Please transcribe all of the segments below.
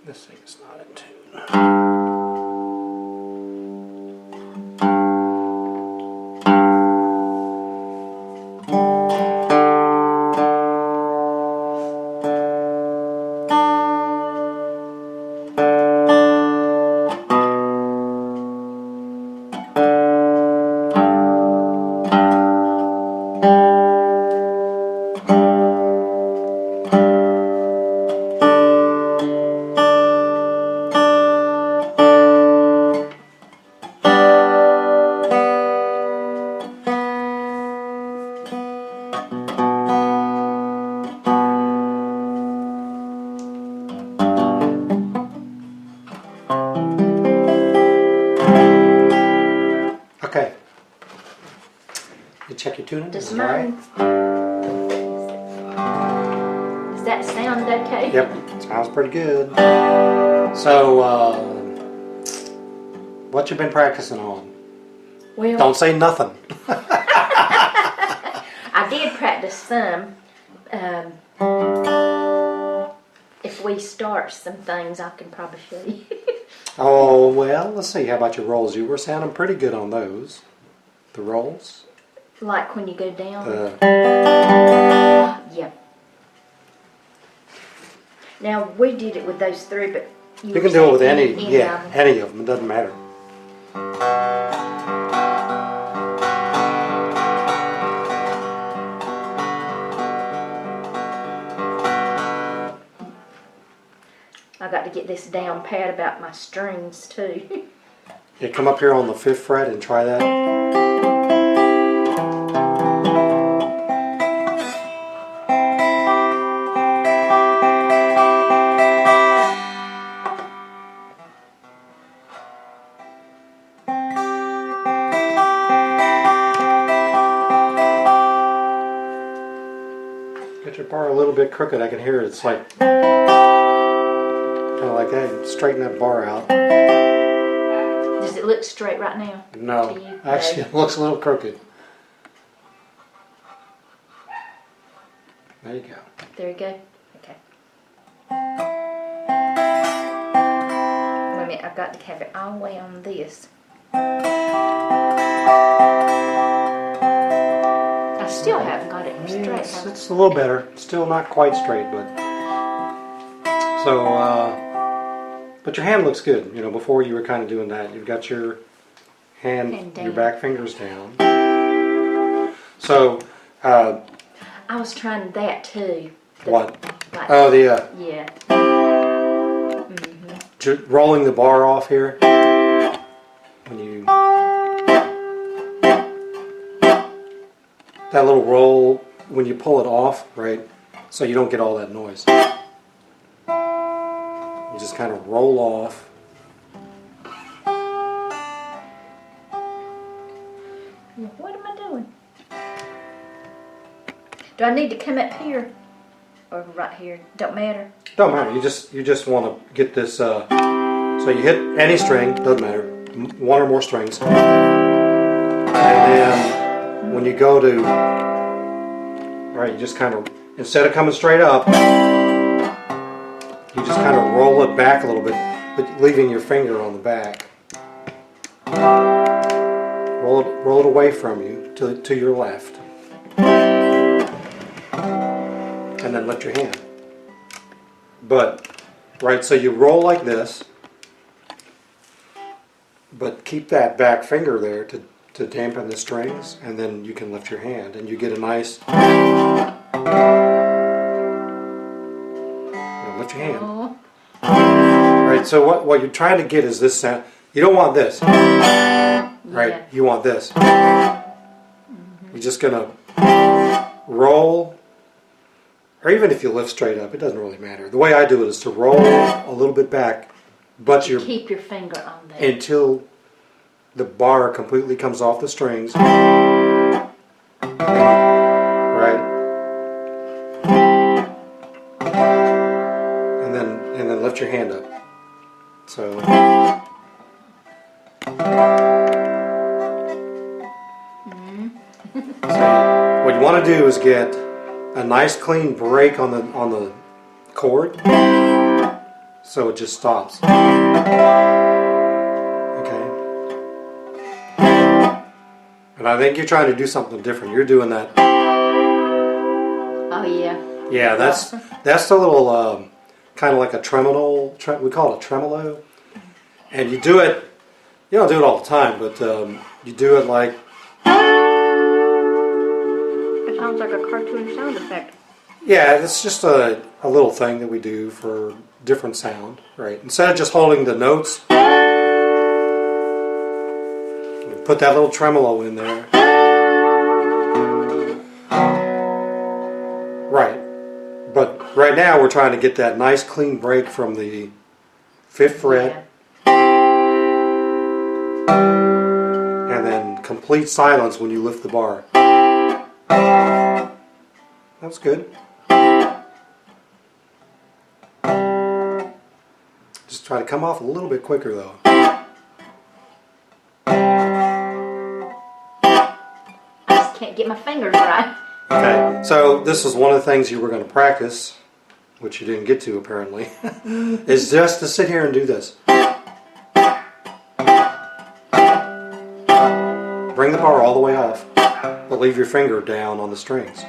This thing's not in tune. Okay. You check your tuning? Does is mine? Does that sound okay? Yep, sounds pretty good. So, what you been practicing on? Well, Don't say nothing. I did practice some. If we start some things, I can probably show you. Oh, well, let's see. How about your rolls? You were sounding pretty good on those. The rolls? Like when you go down. Yeah. Now we did it with those three, but you can do it with any of them. It doesn't matter. I got to get this down pat about my strings too. Yeah, come up here on the 5th fret and try that. Get your bar a little bit crooked. I can hear it. It's like kind of like that. Straighten that bar out. Does it look straight right now? No, actually, it looks a little crooked. There you go. There you go. Okay. Wait a minute. I've got to have it all the way on this. I still haven't got it straight. Yeah, it's a little better. Still not quite straight, but so. But your hand looks good. You know, before you were kind of doing that. You've got your hand your back fingers down. So. I was trying that too. What? Like, oh, the. Yeah. Rolling the bar off here. When you. That little roll, when you pull it off, right? So you don't get all that noise. You just kind of roll off. What am I doing? Do I need to come up here or right here? Don't matter. Don't matter. You just want to get this. So you hit any string. Doesn't matter. One or more strings. And then when you go to right, you just kind of instead of coming straight up, you just kind of roll it back a little bit, but leaving your finger on the back. Roll it away from you to your left, and then lift your hand. But right, so you roll like this, but keep that back finger there to dampen the strings, and then you can lift your hand, and you get a nice. Lift your hand. Oh. Right, so what you're trying to get is this sound. You don't want this. Right, Yeah. you want this. You're just going to roll, or even if you lift straight up, it doesn't really matter. The way I do it is to roll a little bit back, but you keep your finger on there. Until the bar completely comes off the strings. Right. And then lift your hand up. So what you want to do is get a nice clean break on the chord, so it just stops. Okay. And I think you're trying to do something different. You're doing that. Oh yeah. Yeah, that's the little kind of like a tremolo. We call it a tremolo. And you do it. You don't do it all the time, but you do it like. It sounds like a cartoon sound effect. Yeah, it's just a little thing that we do for different sound, right? Instead of just holding the notes, you put that little tremolo in there. Right. But right now we're trying to get that nice clean break from the 5th fret. And then complete silence when you lift the bar. That's good. Just try to come off a little bit quicker though. I just can't get my fingers right. Okay, so this is one of the things you were going to practice, which you didn't get to apparently, is just to sit here and do this. Bring the bar all the way off, but leave your finger down on the strings.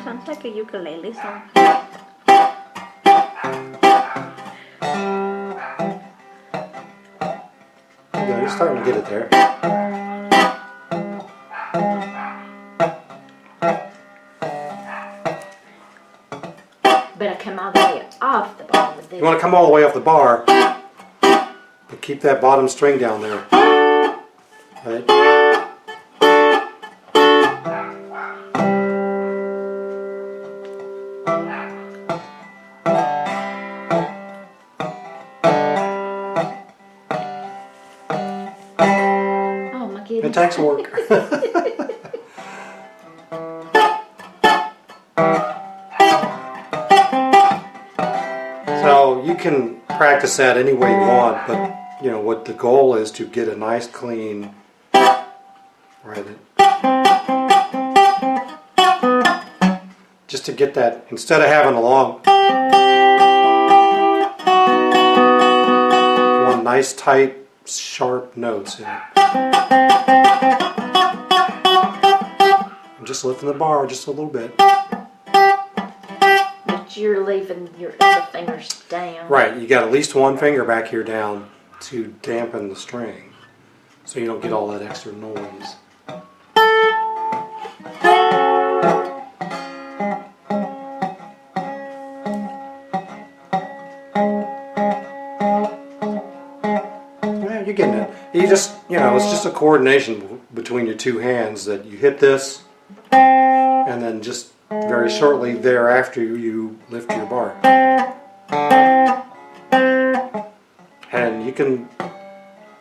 Sounds like a ukulele song. Yeah, you're starting to get it there. Better come all the way off the bar with this. You want to come all the way off the bar, but keep that bottom string down there. Right? Oh my goodness. It takes work. So you can practice that any way you want, but you know what the goal is to get a nice clean right. Just to get that, instead of having a long, you want nice tight sharp notes in it. I'm just lifting the bar just a little bit. But you're leaving your other fingers down. Right, you got at least one finger back here down to dampen the string, so you don't get all that extra noise. Yeah, you're getting it. You just, you know, it's just a coordination between your two hands that you hit this, and then just very shortly thereafter you lift your bar. And you can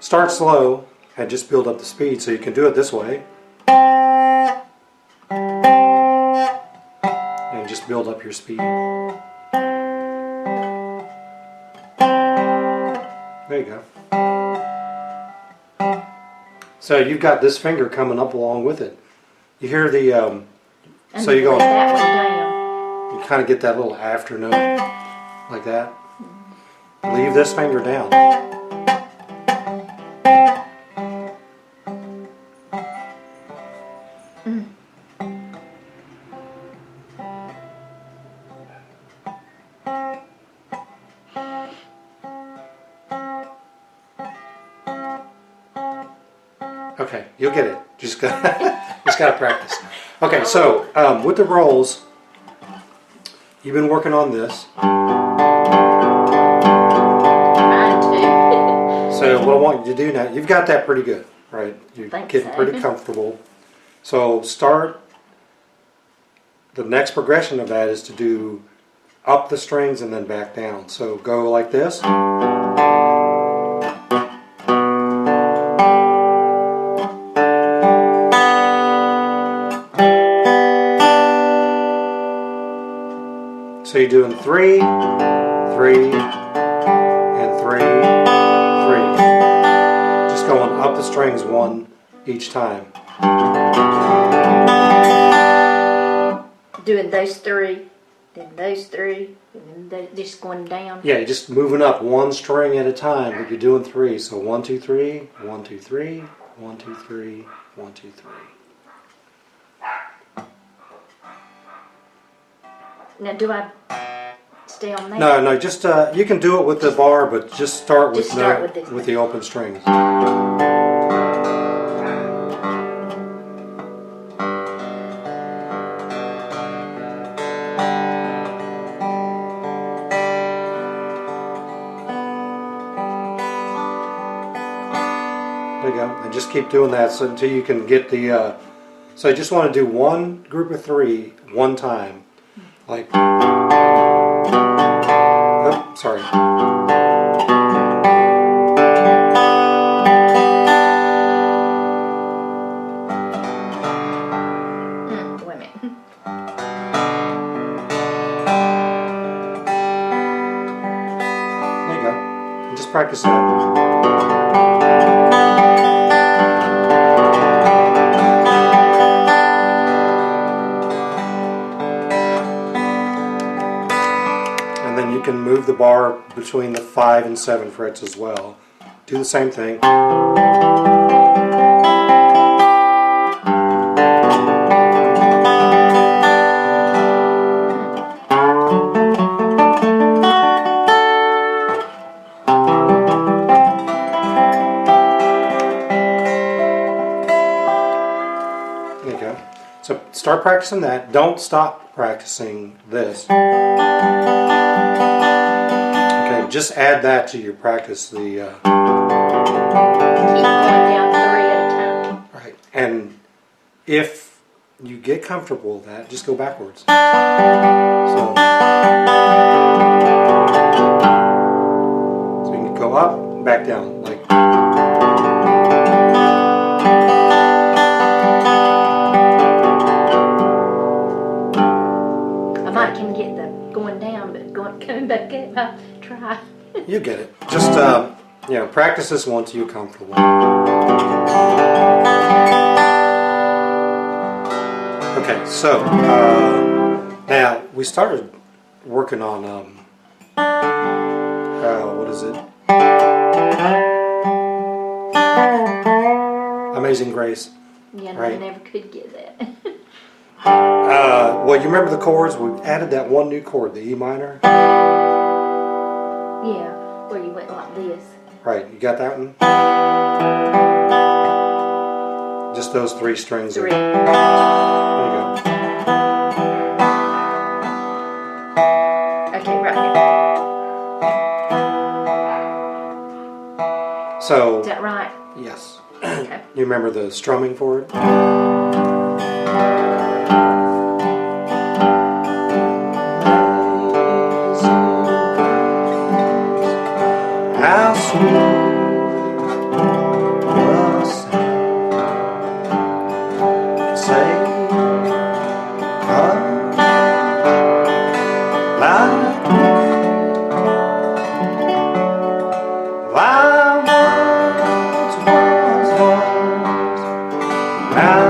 start slow and just build up the speed, so you can do it this way. And just build up your speed. There you go. So you've got this finger coming up along with it. You hear the, And so you go, that one down. you kind of get that little after note, like that. Leave this finger down. Okay, you'll get it. Just got to practice. Okay, so with the rolls, you've been working on this. Mine too. So what I want you to do now, you've got that pretty good, right? You're Think getting so. pretty comfortable. So start, the next progression of that is to do up the strings and then back down. So go like this. So you're doing 3, 3, and 3, 3. Just going up the strings one each time. Doing those three. then those three, and then just going down. Yeah, you're just moving up one string at a time, but you're doing 3. So 1, 2, 3, 1, 2, 3, 1, 2, 3, 1, 2, 3. Now, do I stay on that? No, just you can do it with the bar, but just start with with the open strings. There you go, and just keep doing that until you can get the. So you just want to do one group of 3 one time, like. Oh, sorry. Wait a minute. There you go. And just practice that. And then you can move the bar between the 5 and 7 frets as well. Do the same thing. There you go. So start practicing that. Don't stop practicing this. Okay, just add that to your practice. The Keep going down 3 at a time. right, and if you get comfortable with that, just go backwards. So you can go up, back down, like. I might can get the going down, but coming back up, I'll try. You get it. Just practice this once you're comfortable. Okay, so now we started working on what is it? Amazing Grace. Yeah, no, Right. I never could get that. Well, you remember the chords? We added that one new chord, the E minor. Yeah, where you went like this. Right, you got that one? Just those 3 strings. 3. There you go. Okay, right here. So, Is that right? yes. Okay. You remember the strumming for it? How sweet the sound, say, like thou once was lost, now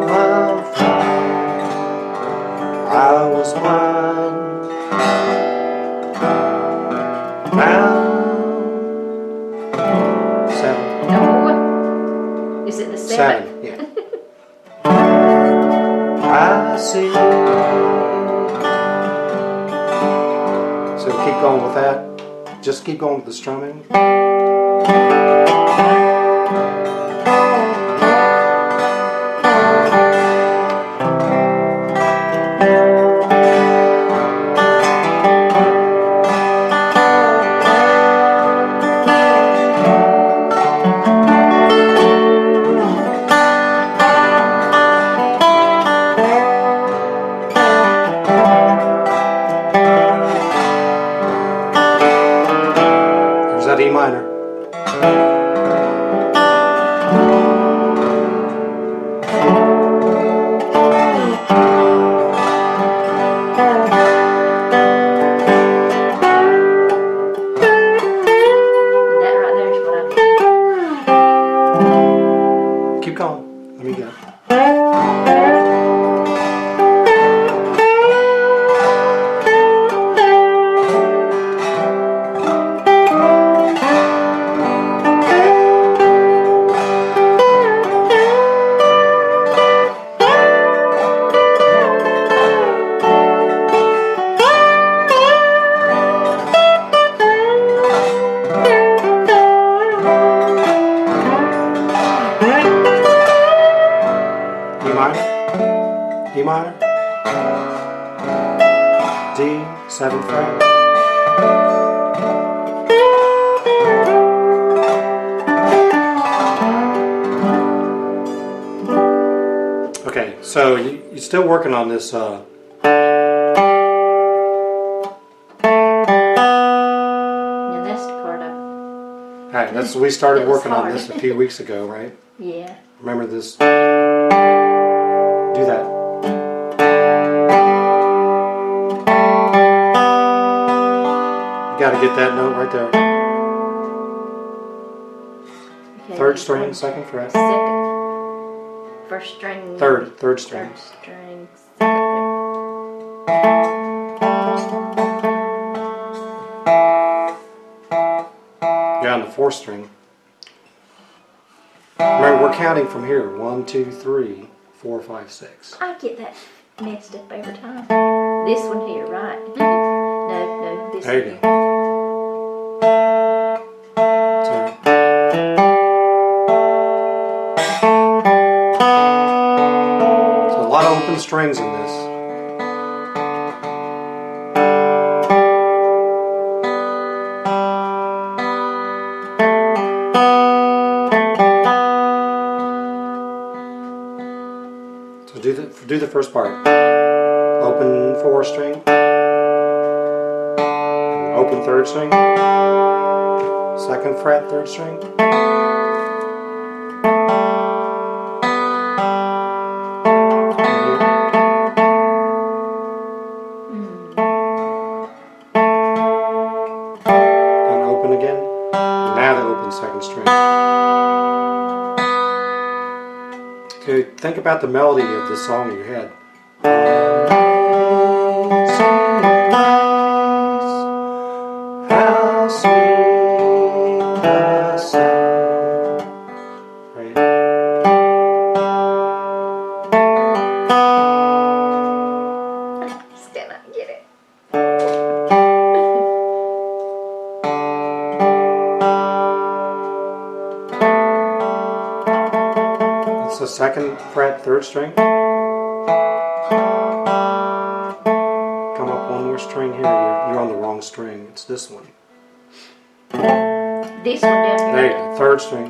I'm found. I was blind, now. 7. No. Is it the 7th? 7, yeah. I see. So keep going with that. Just keep going with the strumming. There's that E minor. E minor, D, 7th fret. Okay, so you're still working on this. Yeah, that's the part of Alright, we started It was working on hard. this a few weeks ago, right? Yeah. Remember this? Do that. You got to get that note right there. Okay, 3rd string, 2nd fret. Second. First string. 3rd string. 3rd string. 2nd You're on the 4th string. Remember, we're counting from here. 1, 2, 3, 4, 5, 6. I get that messed up every time. This one here, right? No, this There you one go. So a lot of open strings in this. So do the first part. Open 4th string. Open 3rd string. 2nd fret, 3rd string. Then open again. Now the open 2nd string. Okay, think about the melody of the song in your head. How sweet the sound. Right? Still not get it. It's the 2nd fret, 3rd string. Come up one more string here. You're on the wrong string. It's this one. This one down There here. you go. 3rd string.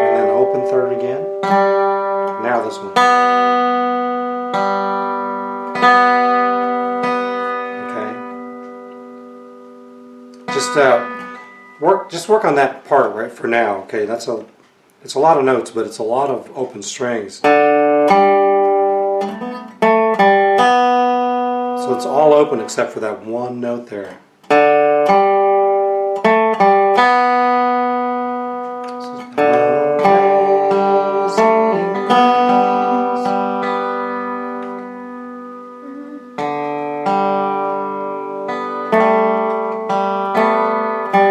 And then open 3rd again. Now this one. Okay. Just work on that part right for now. Okay, it's a lot of notes, but it's a lot of open strings. So it's all open except for that one note there.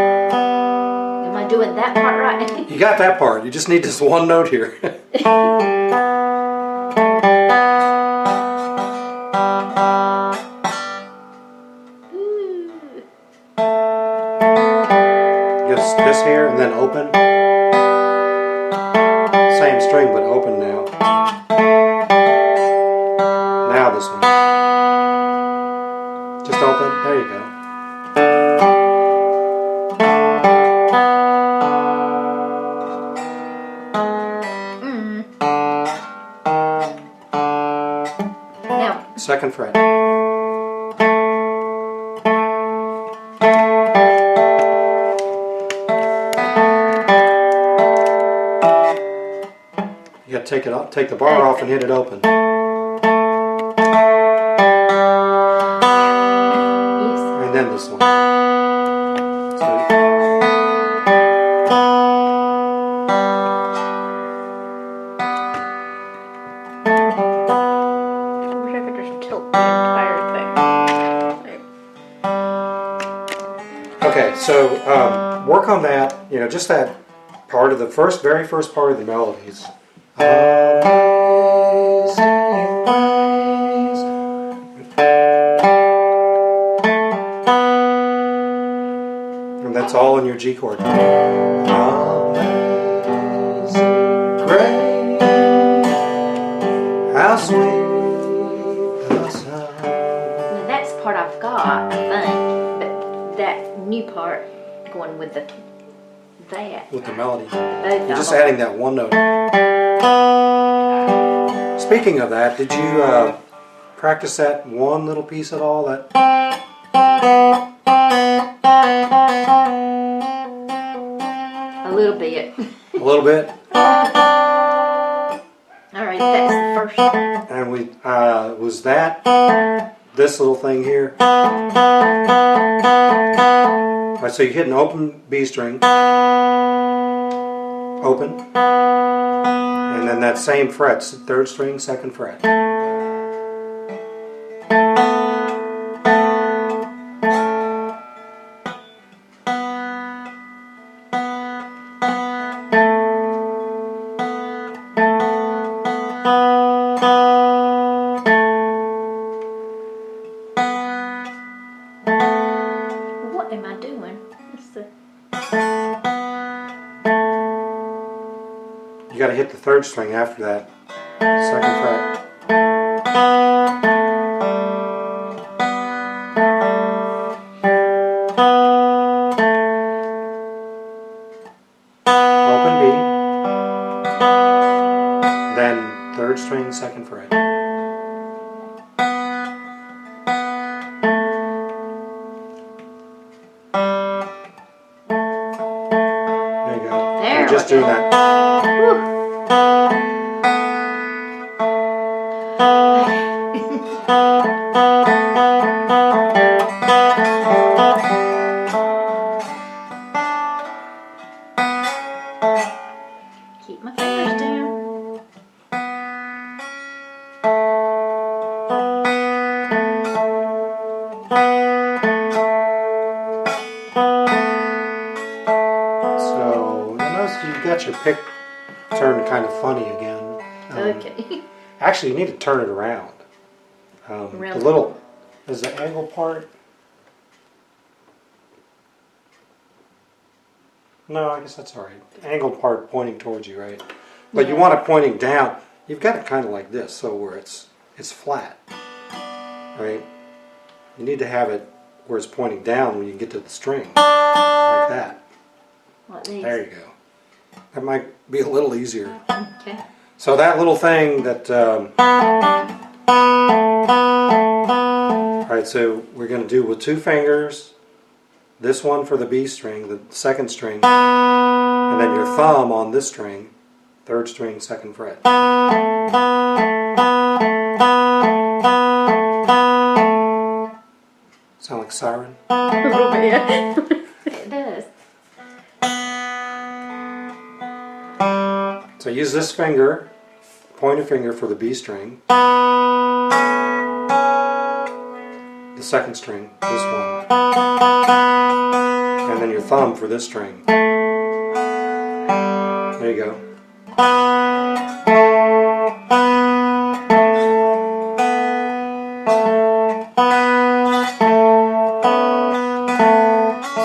Am I doing that part right? You got that part. You just need this one note here. Ooh. Just this here and then open. Same string but open now. Now this one. Just open. There you go. Now, 2nd fret. You got to take it off, take the bar off and hit it open. yes. And then this one. So, I wish I could just tilt the entire thing. okay, so work on that. You know, just that part of the very first part of the melodies. And that's all in your G chord. Amazing sweet the sound. Now that's the part I've got, I think, but that new part going with that. With the melody. Both You're just of 'em. adding that one note. Speaking of that, did you practice that one little piece at all? That A little bit. a little bit, Alright, that's the first one. and we was that this little thing here. Alright, so you hit an open B string, open, and then that same fret, third string, second fret. What am I doing? What's the... You got to hit the third string after that, second fret. Open B, then third string, second fret. There you go. There You're just we go. doing that. Keep my fingers down. So, notice you got your pick turned kind of funny again. Okay. Actually, you need to turn it around. Around. The little, is the angle part? No, I guess that's all right. The angle part pointing towards you, right? But you Yeah. want it pointing down. You've got it kind of like this, so where it's flat, right? You need to have it where it's pointing down when you get to the string, like that. Like these. There you go. That might be a little easier. Okay. So that little thing that, alright, so we're going to do with two fingers, this one for the B string, the second string, and then your thumb on this string, third string, second fret. Sound like siren? A little bit. It does. So use this finger, pointer finger for the B string, the second string, this one, and then your thumb for this string. There you go.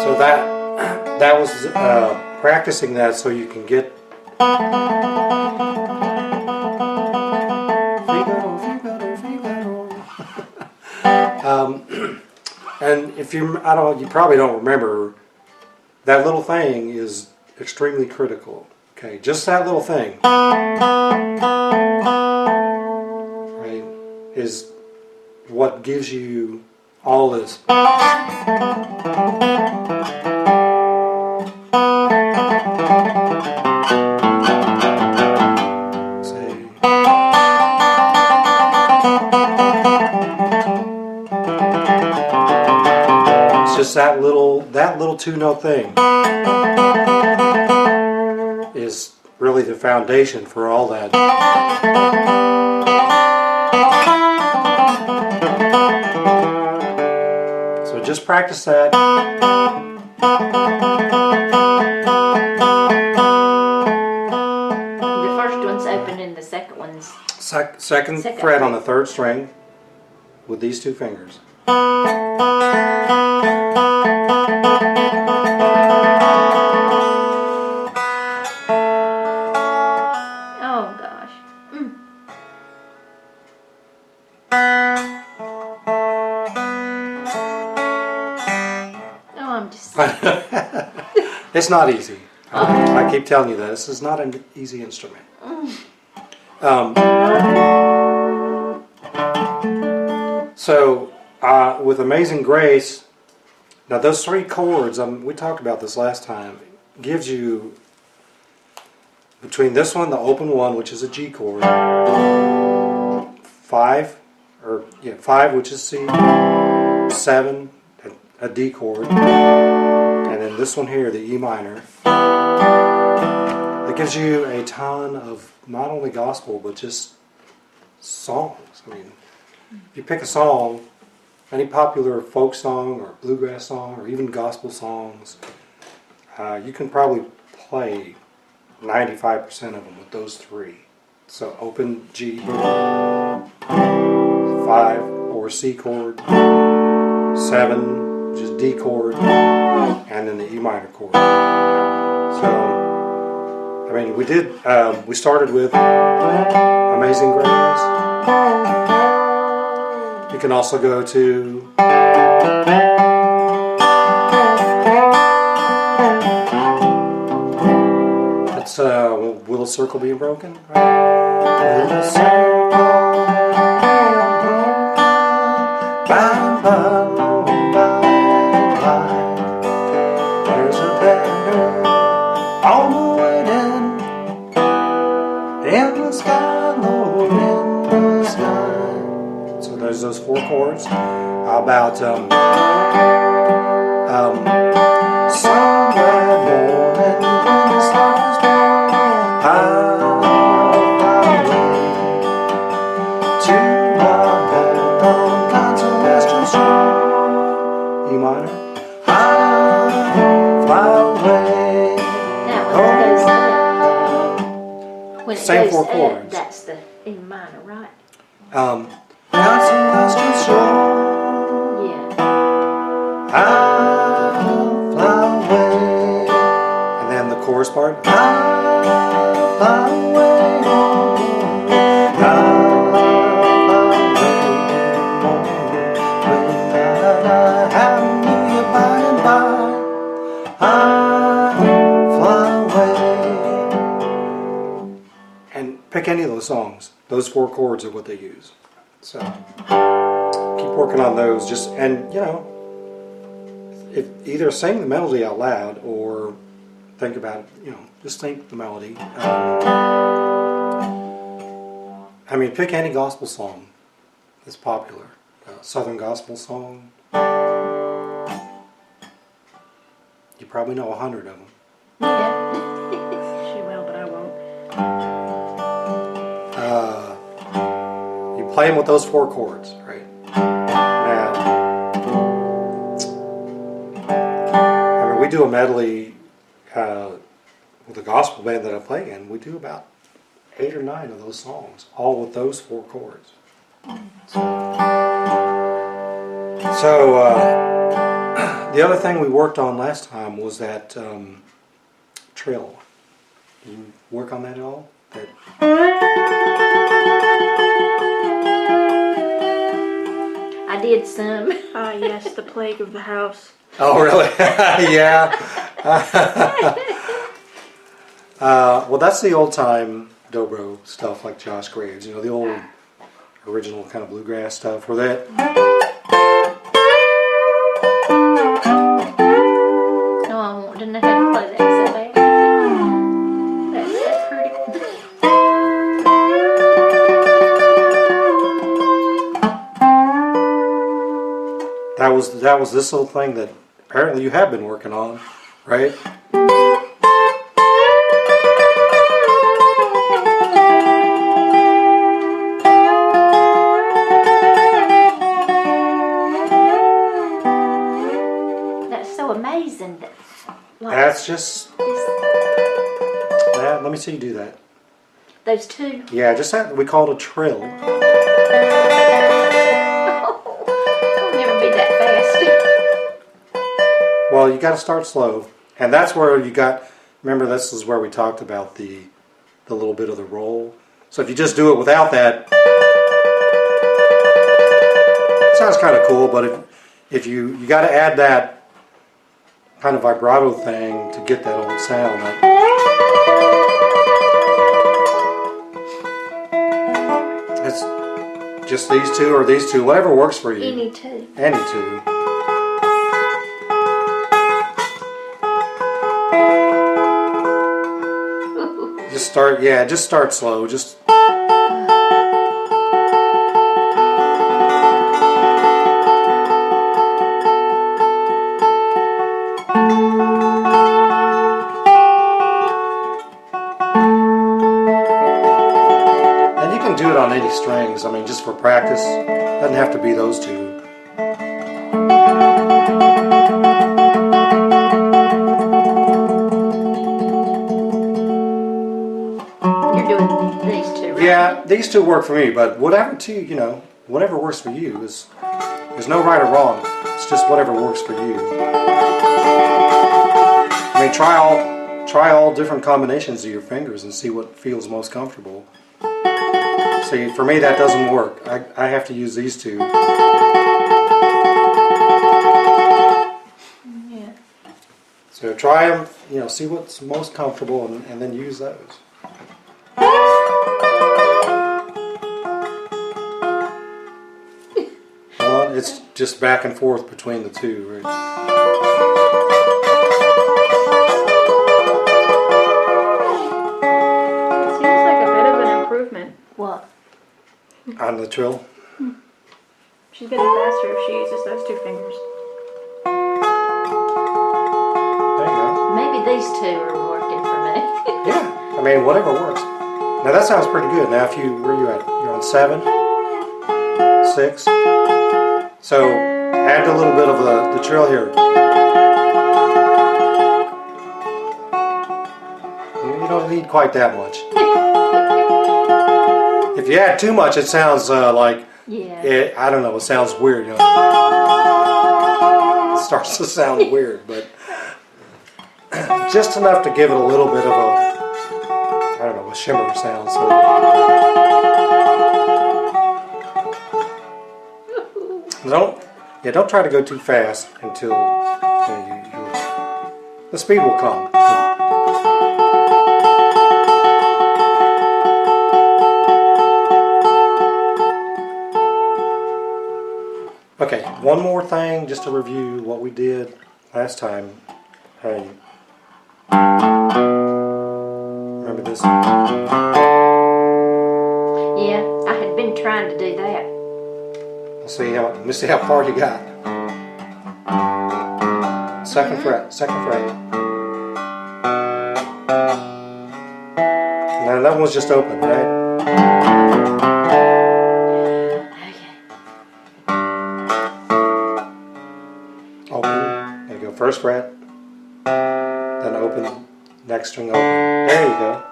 So that was practicing that so you can get and if you probably don't remember, that little thing is extremely critical. Okay, just that little thing, right, is what gives you all this. It's just that little two-note thing is really the foundation for all that. So just practice that. The first one's open and the second one's... Second fret on the third string with these two fingers. Oh gosh. It's not easy. I keep telling you that. This is not an easy instrument. So, with Amazing Grace, now those 3 chords, we talked about this last time, gives you, between this one, the open 1, which is a G chord, 5, which is C, 7, a D chord, and then this one here, the E minor. That gives you a ton of not only gospel, but just songs. I mean, if you pick a song, any popular folk song or bluegrass song or even gospel songs, you can probably play 95% of them with those 3. So open G, 5 or C chord, 7, which is D chord, and then the E minor chord. So, I mean, we started with Amazing Grace. You can also go to that's Will a Circle Be Broken? Right? Will a circle by, there's a banner on the wind in the sky, Lord, in the sky. So there's those 4 chords. How about some bright morning when the stars born, I'll fly away to my bed on God's celestial shore. E minor. I'll fly away. Now when it goes up, when it Same goes 4 up, chords. that's the E minor, right? God's celestial shore. Yeah. I'll fly away. And then the chorus part. I'll fly away. I'll fly away. Hallelujah, by and by. I'll fly away. And pick any of those songs. Those 4 chords are what they use. So keep working on those. If either sing the melody out loud or think about it, just think the melody. I mean, pick any gospel song that's popular. Southern gospel song. You probably know 100 of them. Yeah. She will, but I won't. You play them with those 4 chords, right? Now, I mean, we do a medley with the gospel band that I play in. We do about 8 or 9 of those songs, all with those 4 chords. So the other thing we worked on last time was that trill. Did you work on that at all? I did some. Yes, the plague of the house. Oh, really? Yeah. Well, that's the old time Dobro stuff, like Josh Graves. The old original kind of bluegrass stuff. Where that. No, I didn't know how to play that so bad. That's so pretty. That was this little thing that apparently you have been working on, right? That's so amazing. That's just that. Let me see you do that. Those 2. Yeah, just that. We call it a trill. Well, you got to start slow, and that's where you got. Remember, this is where we talked about the little bit of the roll. So if you just do it without that, it sounds kind of cool. But if you got to add that kind of vibrato thing to get that old sound. It's just these two or these two, whatever works for you. Any two. Any two. Just start slow. Just and you can do it on any strings. I mean, just for practice. Doesn't have to be those two. You're doing these two, right? Yeah, these two work for me, but whatever two, whatever works for you is. There's no right or wrong. It's just whatever works for you. I mean, try all different combinations of your fingers and see what feels most comfortable. See, for me that doesn't work. I have to use these two. Yeah. So try them, see what's most comfortable and then use those. Well, it's just back and forth between the two, right? Seems like a bit of an improvement. What? On the trill. She's getting faster if she uses those two fingers. There you go. Maybe these two are working for me. Yeah, I mean, whatever works. Now that sounds pretty good. Now where are you at? You're on 7, 6. So add a little bit of the trill here. You don't need quite that much. If you add too much, it sounds like, Yeah. I don't know, it sounds weird. It starts to sound weird, but just enough to give it a little bit of a shimmer sound. So. Don't try to go too fast until the speed will come. Okay, one more thing just to review what we did last time. Hey, remember this? Yeah, I had been trying to do that. Let me see how far you got. Second fret. Now that one's just open, right? Okay. Open. There you go. First fret. Then open. Next string open. There you go.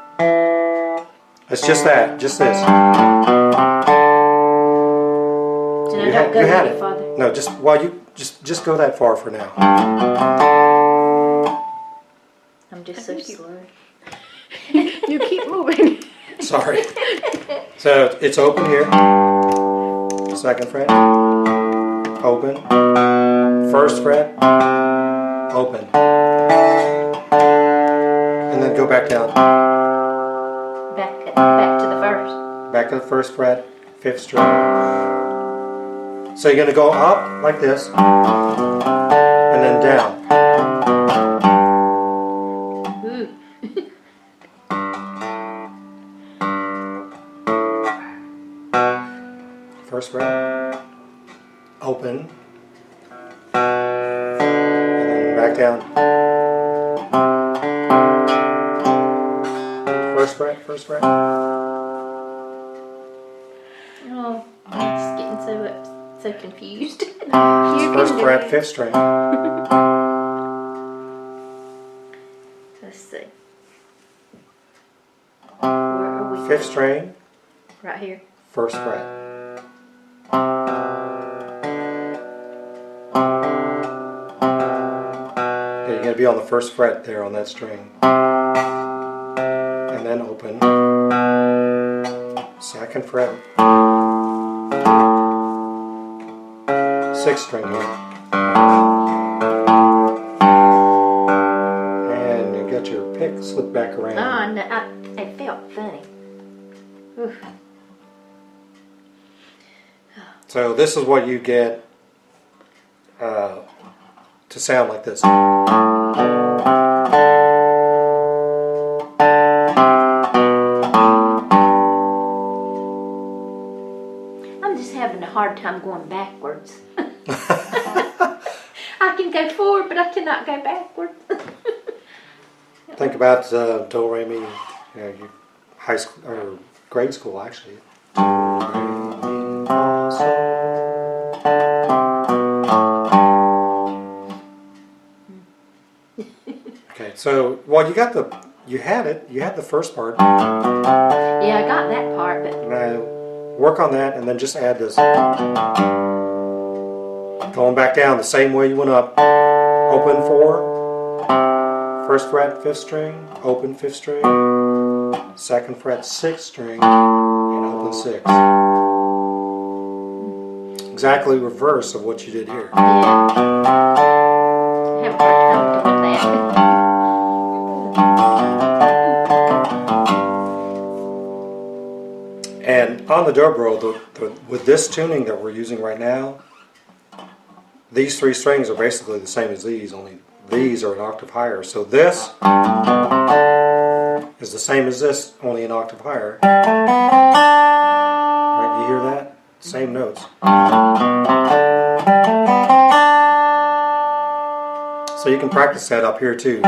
It's just that. Just this. And I don't go you had any it. farther. No, just go that far for now. I'm just so think you- slurred. You keep moving. Sorry. So it's open here. Second fret. Open. First fret. Open. And then go back down. Back to the first. Back to the first fret. 5th string. So you're going to go up like this. And then down. Ooh. First fret. Open. And then back down. First fret. Oh, I'm just getting so confused. First fret, 5th string. Let's see. Where are we? 5th string, Right here. 1st fret. Okay, you gotta be on the 1st fret there on that string. And then open. 2nd fret. 6th string here. slip back around. Oh, no, it felt funny. Oof. So this is what you get to sound like this. I'm just having a hard time going backwards. I can go forward, but I cannot go backwards. Think about do re mi, your high school or grade school actually. Do, re, mi, fa, sol. Okay, so well you had the first part. Yeah, I got that part, but Now work on that and then just add this. Going back down the same way you went up. Open 4, first fret 5th string, open 5th string, 2nd fret 6th string, and open 6. Exactly reverse of what you did here. yeah. I have a hard time doing that. And on the dobro, with this tuning that we're using right now, these 3 strings are basically the same as these, only these are an octave higher. So this is the same as this, only an octave higher. Right, you hear that? Same notes. So you can practice that up here too.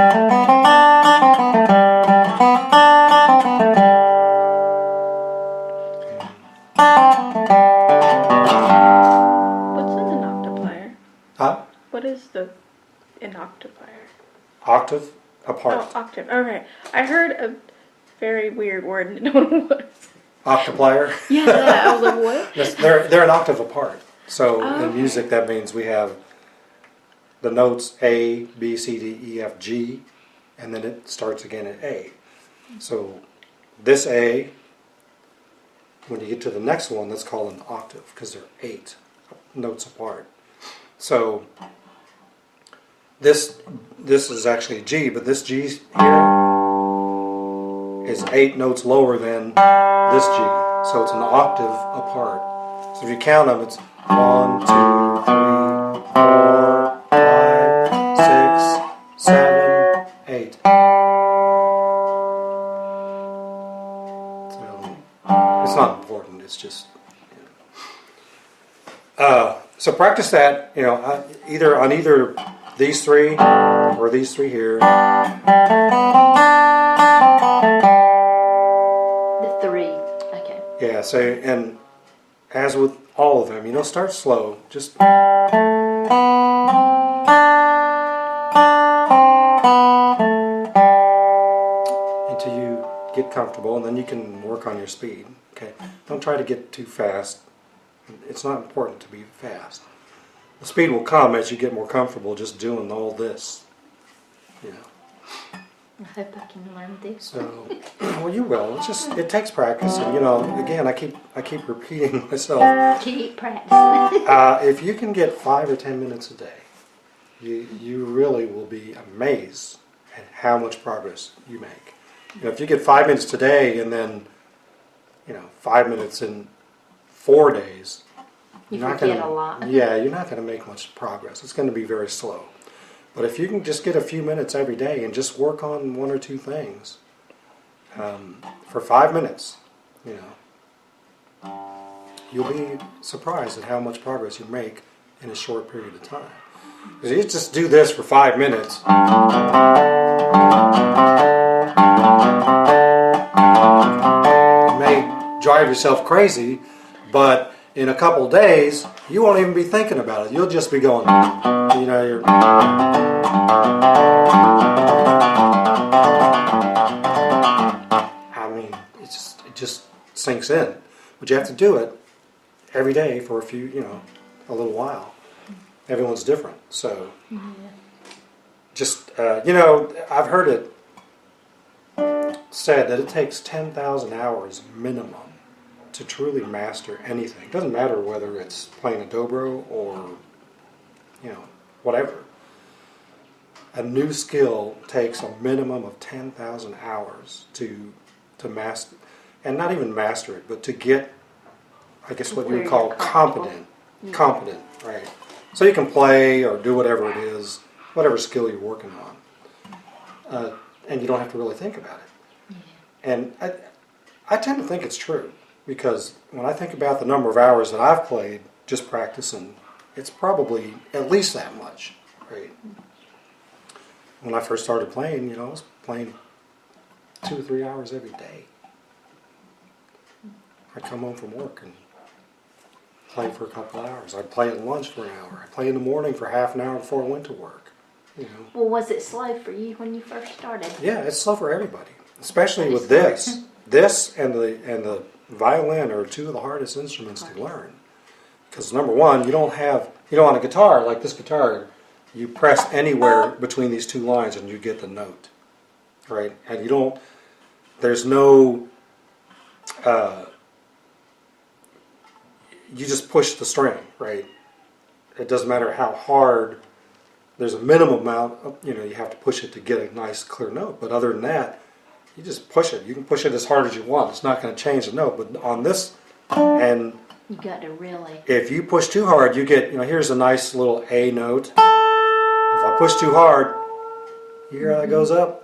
What's an octaplier? Huh? What is an octaplier? Octave apart. Oh, octave. Okay. I heard a very weird word and didn't know what it was. Octaplier. Yeah, that. I was like, what? Yes, they're an octave apart. So Oh, in okay. music that means we have the notes A, B, C, D, E, F, G, and then it starts again at A. So this A, when you get to the next one, that's called an octave because they're 8 notes apart. So this is actually a G, but this G here is 8 notes lower than this G. So it's an octave apart. So if you count them, it's 1, 2, 3, 4, 5, 6, 7, 8. So it's not important. It's just. So practice that. Either on either these 3 or these 3 here. The 3. Okay. Yeah. So and as with all of them, start slow. Just. Until you get comfortable, and then you can work on your speed. Okay, don't try to get too fast. It's not important to be fast. The speed will come as you get more comfortable just doing all this. I hope I can learn this. So, well, you will. It takes practice, and again, I keep repeating myself. Keep practicing. If you can get 5 or 10 minutes a day, you really will be amazed at how much progress you make. If you get 5 minutes today and then 5 minutes in 4 days, You you're not forget gonna, a lot. Yeah, you're not going to make much progress. It's going to be very slow. But if you can just get a few minutes every day and just work on 1 or 2 things for 5 minutes, you'll be surprised at how much progress you make in a short period of time. Because you just do this for 5 minutes. You may drive yourself crazy, but in a couple days, you won't even be thinking about it. You'll just be going, you're. I mean, it just sinks in. But you have to do it every day for a little while. Everyone's different. So, just, I've heard it said that it takes 10,000 hours minimum to truly master anything. It doesn't matter whether it's playing a dobro or, whatever. a new skill takes a minimum of 10,000 hours to master, and not even master it, but to get, I guess what you would Where call you're comfortable. competent, right? So you can play or do whatever it is, whatever skill you're working on, and you don't have to really think about it. And I tend to think it's true, because when I think about the number of hours that I've played just practicing, it's probably at least that much, right? When I first started playing, I was playing 2 or 3 hours every day. I'd come home from work and play for a couple hours. I'd play at lunch for an hour. I'd play in the morning for half an hour before I went to work. Well, was it slow for you when you first started? Yeah, it's slow for everybody, especially with this. This and the violin are two of the hardest instruments to learn. Because number one, you don't on a guitar, like this guitar, you press anywhere between these two lines and you get the note, right? And there's no, you just push the string, right? It doesn't matter how hard, there's a minimum amount, you have to push it to get a nice clear note. But other than that, you just push it. You can push it as hard as you want. It's not going to change the note. But on this, and You got to really. if you push too hard, you get, here's a nice little A note. If I push too hard, you hear how that goes up?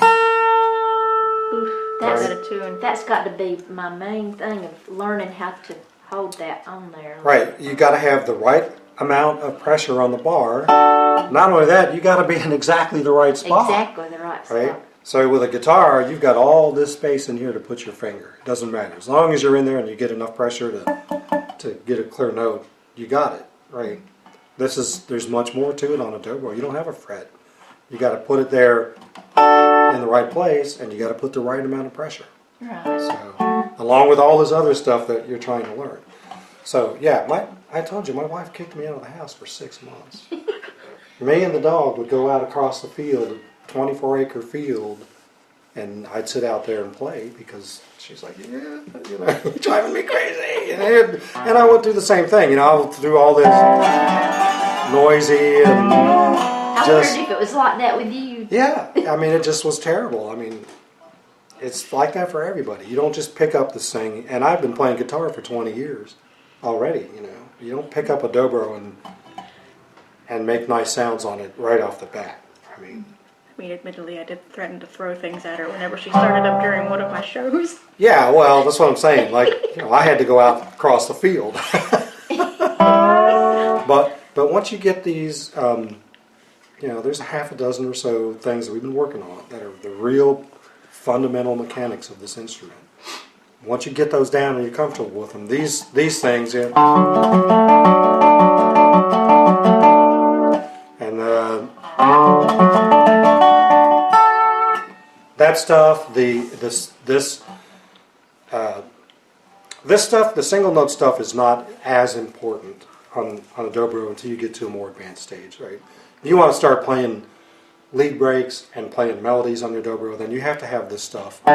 That's got to be my main thing of learning how to hold that on there. Right. You got to have the right amount of pressure on the bar. Not only that, you got to be in exactly the right spot. Exactly the right spot. Right? So with a guitar, you've got all this space in here to put your finger. It doesn't matter. As long as you're in there and you get enough pressure to get a clear note, you got it, right? There's much more to it on a dobro. You don't have a fret. You got to put it there in the right place, and you got to put the right amount of pressure. Right. So, along with all this other stuff that you're trying to learn. So yeah, I told you, my wife kicked me out of the house for 6 months. Me and the dog would go out across the field, a 24-acre field, and I'd sit out there and play because she's like, yeah, you're driving me crazy. And I would do the same thing, I would do all this noisy and I wondered if it was like that with you. Yeah, it just was terrible. It's like that for everybody. You don't just pick up this thing, and I've been playing guitar for 20 years already, You don't pick up a dobro and make nice sounds on it right off the bat. Admittedly, I did threaten to throw things at her whenever she started up during one of my shows. Yeah, well, that's what I'm saying. I had to go out across the field. But once you get these, there's a half a dozen or so things that we've been working on that are the real fundamental mechanics of this instrument. Once you get those down and you're comfortable with them, these things, and that stuff, this stuff, the single note stuff, is not as important on a dobro until you get to a more advanced stage, right? If you want to start playing lead breaks and playing melodies on your dobro, then you have to have this stuff. You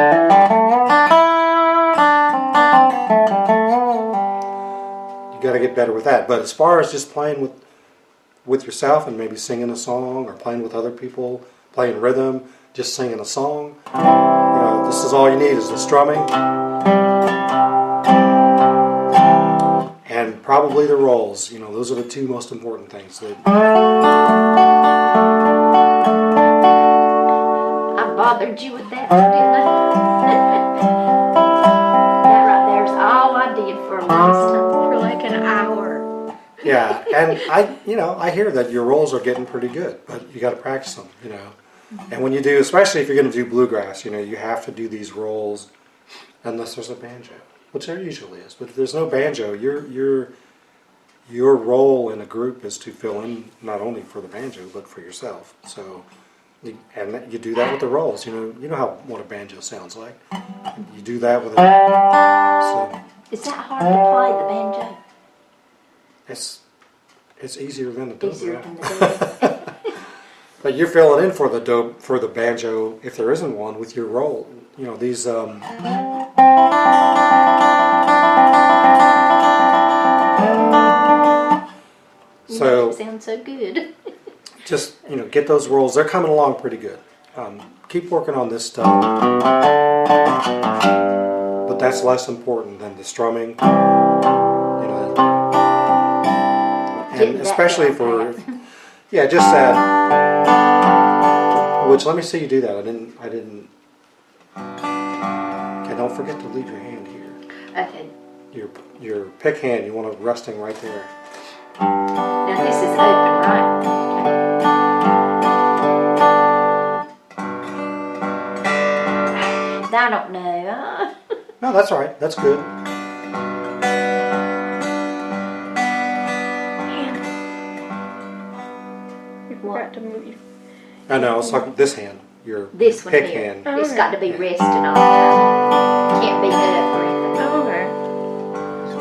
got to get better with that. But as far as just playing with yourself and maybe singing a song or playing with other people, playing rhythm, just singing a song, this is all you need is the strumming and probably the rolls. Those are the two most important things. I bothered you with that, didn't I? That right there is all I did for a long time. For like an hour. Yeah, and I hear that your rolls are getting pretty good, but you got to practice them, And when you do, especially if you're going to do bluegrass, you have to do these rolls unless there's a banjo, which there usually is. But if there's no banjo, your role in a group is to fill in not only for the banjo but for yourself. So, and you do that with the rolls. You know what a banjo sounds like. You do that with it. So Is that hard to play the banjo? it's easier than the dobro. Easier than the dobro. But you're filling in for the banjo if there isn't one with your roll. These You so make it sound so good. just, get those rolls. They're coming along pretty good. Keep working on this stuff. But that's less important than the strumming. And Getting that especially down for, pat. yeah, just that. Which, let me see you do that. I didn't. Okay, don't forget to leave your hand here. Okay. Your pick hand, you want it resting right there. Now this is open, right? Okay. I don't know. No, that's all right. That's good. You forgot to move. I know. It's like this hand. Your This one pick here. hand. Oh, It's okay. got to be resting all the time. Can't be up or anything. Oh, okay.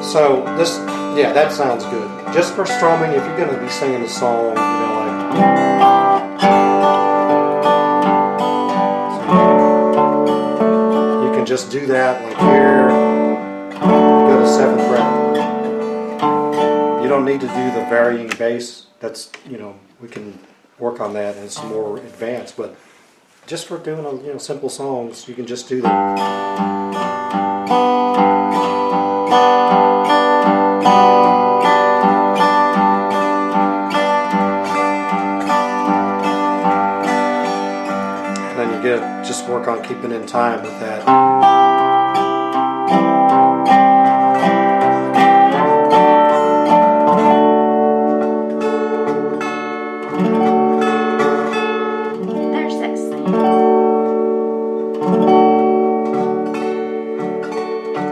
So this, yeah, that sounds good. Just for strumming, if you're going to be singing a song, you can just do that, like here. Go to 7th fret. You don't need to do the varying bass. That's, we can work on that and it's more advanced. But just for doing simple songs, you can just do that. Just work on keeping in time with that. There's that sound.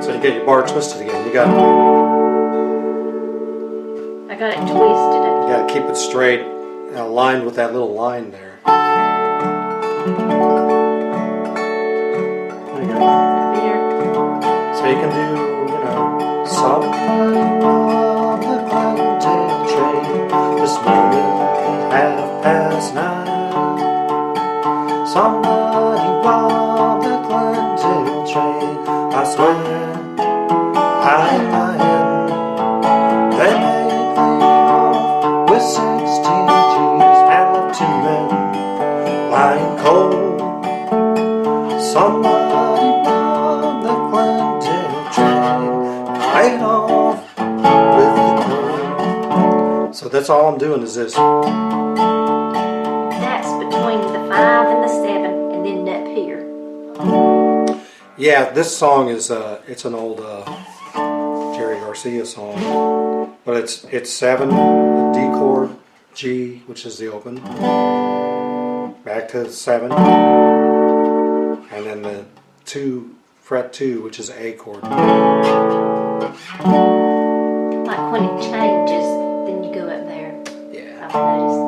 So you get your bar twisted again. You I got it twisted. got to keep it straight, aligned with that little line there. There you go. Here. So you can do, somebody robbed the Glendale train this morning at 9:30. Somebody robbed the Glendale train. I swear, high in my head. They made me off with 16 G's and left 2 men lying cold. Somebody robbed the Glendale train, right off with the cold. So that's all I'm doing is this. That's between the 5 and the 7, and then up here. Yeah, this song is it's an old Jerry Garcia song, but it's 7, D chord, G, which is the open, back to 7. And then the 2, fret 2, which is A chord. Like when it changes, then you go up there. Yeah. I've noticed.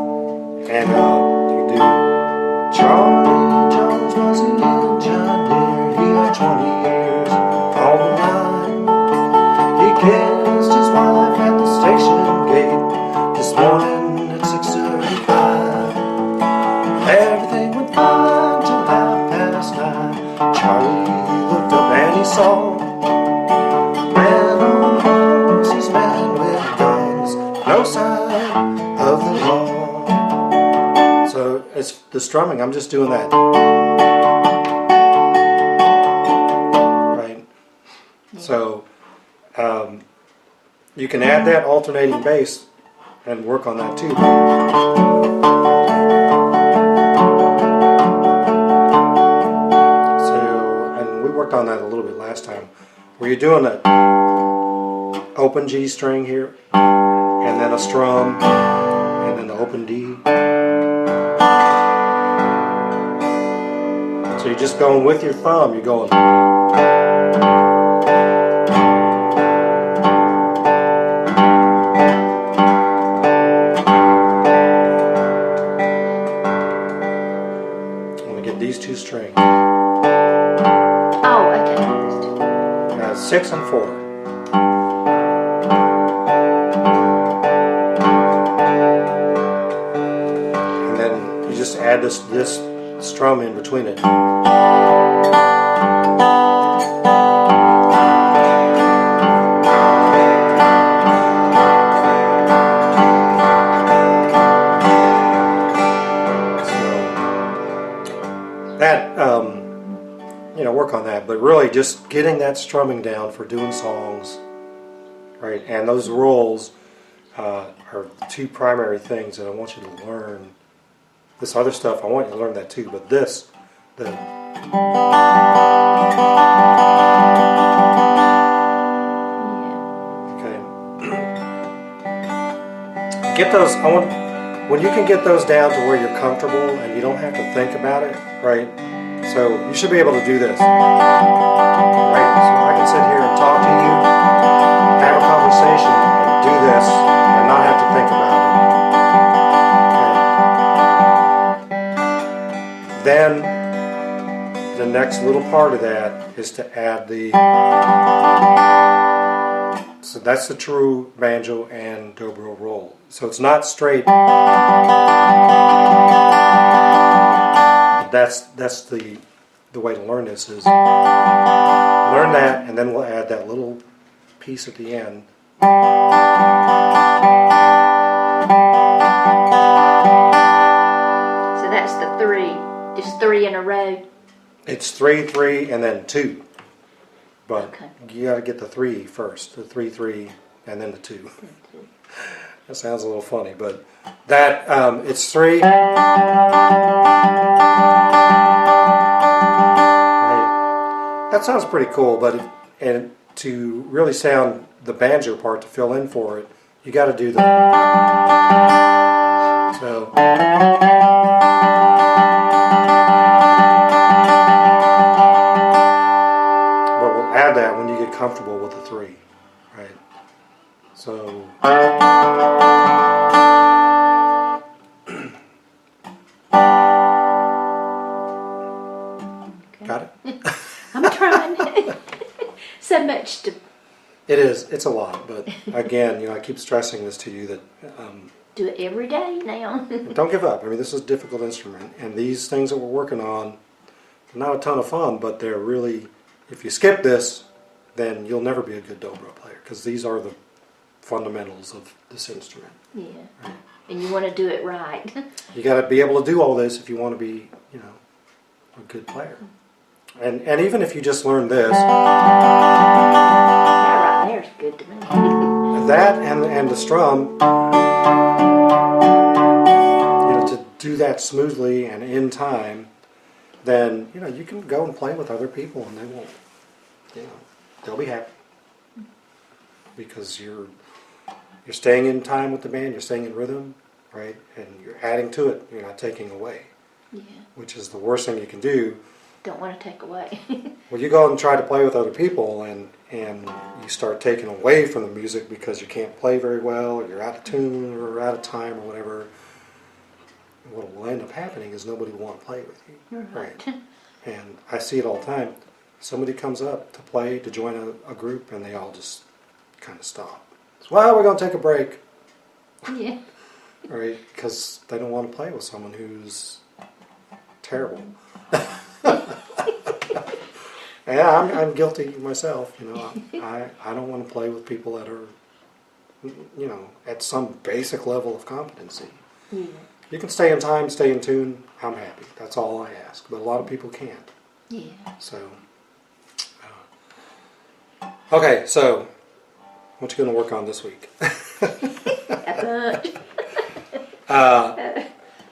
And you can do Charlie Jones was an engineer. He had 20 years on the line. He kissed his wife at the station gate this morning at 6:35. Everything went fine till 9:30. Charlie looked up and he saw men on horses, men with guns, no sign of the law. So it's the strumming, I'm just doing that. Right? So you can add that alternating bass and work on that too. On that a little bit last time, where you're doing an open G string here, and then a strum, and then the open D. So you're just going with your thumb, you're going. I'm going to get these 2 strings. 6 and 4. And then you just add this strum in between it. just getting that strumming down for doing songs, right? And those rolls are the two primary things that I want you to learn. This other stuff, I want you to learn that too, but this, the okay. Get those. When you can get those down to where you're comfortable and you don't have to think about it, right? So you should be able to do this, right? So I can sit here and talk to you, have a conversation, and do this, and not have to think about it. Okay? Then the next little part of that is to add the. So that's the true banjo and dobro roll. So it's not straight. That's the way to learn this is learn that, and then we'll add that little piece at the end. So that's the 3, just 3 in a row. It's 3, 3, and then 2. But Okay. you got to get the 3 first, the 3, 3, and then the 2. That sounds a little funny, but that it's 3. Right. That sounds pretty cool, but and to really sound the banjo part, to fill in for it, you got to do the. So. But we'll add that when you get comfortable with the 3, right? So. Got it? I'm trying. So much to It is. It's a lot, but again, I keep stressing this to you that do it every day now. don't give up. I mean, this is a difficult instrument, and these things that we're working on, they're not a ton of fun, but they're really. If you skip this, then you'll never be a good dobro player because these are the fundamentals of this instrument. Yeah. Right? And you want to do it right. You got to be able to do all this if you want to be, a good player. And even if you just learn this, That right there is good to me. that and the strum, to do that smoothly and in time, then you can go and play with other people and they won't, they'll be happy because you're staying in time with the band, you're staying in rhythm, right? And you're adding to it, you're not taking away. Yeah. Which is the worst thing you can do. Don't want to take away. Well, you go out and try to play with other people, and you start taking away from the music because you can't play very well, or you're out of tune, or out of time, or whatever. What will end up happening is nobody will want to play with you. Right. And I see it all the time. Somebody comes up to play, to join a group, and they all just kind of stop. So, well, we're going to take a break. Yeah. Right? Because they don't want to play with someone who's terrible. Yeah, I'm guilty myself. I don't want to play with people that are, at some basic level of competency. Yeah. You can stay in time, stay in tune. I'm happy. That's all I ask. But a lot of people can't. Yeah. So, okay. So, what you going to work on this week?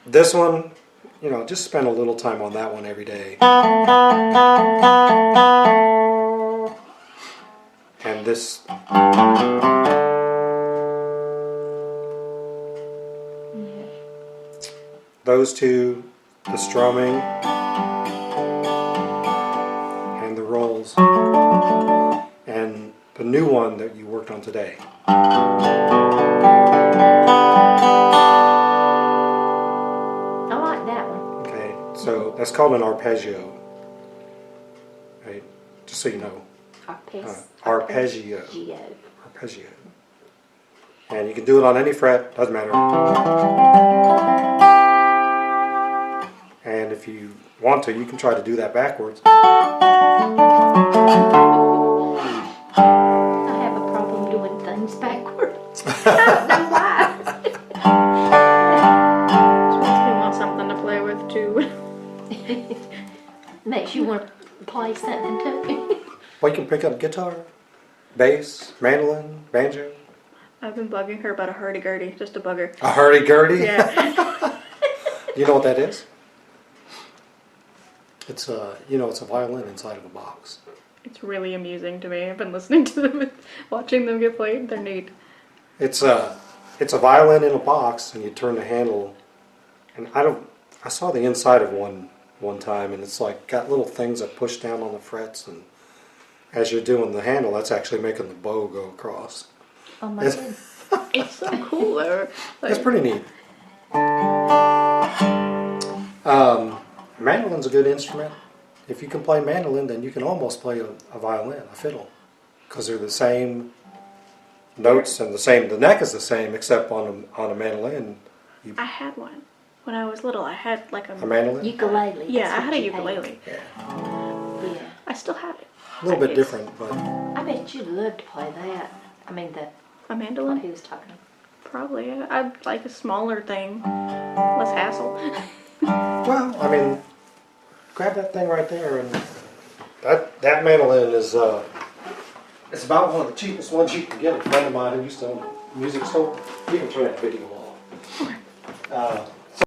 This one. Just spend a little time on that one every day. And this. Yeah. Those two, the strumming and the rolls. And the new one that you worked on today. So that's called an arpeggio, right? Just so you know. Arpeggio. Arpeggio. And you can do it on any fret, doesn't matter. And if you want to, you can try to do that backwards. I have a problem doing things backwards. I don't know why. Makes me want something to play with too. Makes you want to play something too. you can pick up guitar, bass, mandolin, banjo. I've been bugging her about a hurdy-gurdy, just a bugger. A hurdy-gurdy? Yeah. You know what that is? It's a violin inside of a box. It's really amusing to me. I've been listening to them and watching them get played. They're neat. It's a violin in a box, and you turn the handle. And I saw the inside of one time, and it's like got little things that push down on the frets, and as you're doing the handle, that's actually making the bow go across. Oh my It's- goodness. It's so cool though. It's pretty neat. Mandolin's a good instrument. If you can play mandolin, then you can almost play a violin, a fiddle, because they're the same notes and the neck is the same, except on a mandolin. I had one when I was little. I had like A mandolin? Ukulele. Yeah, that's I what had a you ukulele. Yeah. I still have it. A little bit It's- different, but I bet you'd love to play that. I mean, A what mandolin? he was talking about. Probably. I'd like a smaller thing, less hassle. well, I mean, grab that thing right there, and that mandolin is it's about one of the cheapest ones you can get. A friend of mine who used to own a music store, you can turn that video off.